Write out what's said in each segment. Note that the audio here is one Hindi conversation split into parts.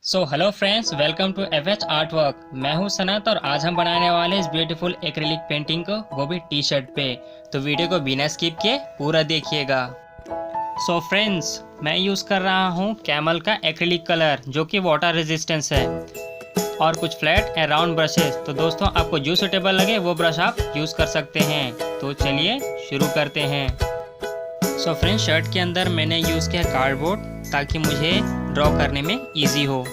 So hello friends, welcome to H art work. मैं हूं सनत और आज हम बनाने वाले हैं इस ब्यूटीफुल एक्रिलिक पेंटिंग को, वो भी टी शर्ट पे। तो वीडियो को बिना स्किप किए पूरा देखिएगा। सो फ्रेंड्स, मैं यूज़ कर रहा हूं कैमल का एक्रिलिक कलर जो कि वाटर रेजिस्टेंस है, और कुछ फ्लैट एंड राउंड ब्रशेस। तो दोस्तों, आपको जो सूटेबल लगे वो ब्रश आप यूज़ कर सकते हैं। तो चलिए शुरू करते हैं। सो फ्रेंड्स, शर्ट के अंदर मैंने यूज़ किया कार्डबोर्ड ताकि मुझे ड्रॉ करने में इजी हो।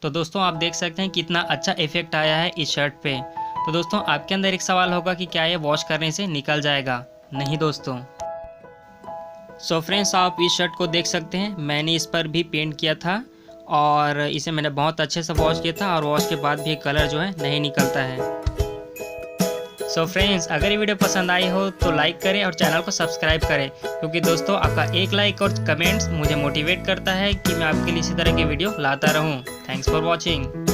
तो दोस्तों आप देख सकते हैं कितना अच्छा इफेक्ट आया है इस शर्ट पे। तो दोस्तों आपके अंदर एक सवाल होगा कि क्या ये वॉश करने से निकल जाएगा? नहीं दोस्तों। सो फ्रेंड्स आप इस शर्ट को देख सकते हैं, मैंने इस पर भी पेंट किया था और इसे मैंने बहुत अच्छे से वॉश किया था और वॉश के बाद भी कलर जो है नहीं निकलता है। सो फ्रेंड्स अगर ये वीडियो पसंद आई हो तो लाइक करें और चैनल को सब्सक्राइब करें, क्योंकि दोस्तों आपका एक लाइक और कमेंट्स मुझे मोटिवेट करता है कि मैं आपके लिए इसी तरह की वीडियो लाता रहूं। Thanks for watching.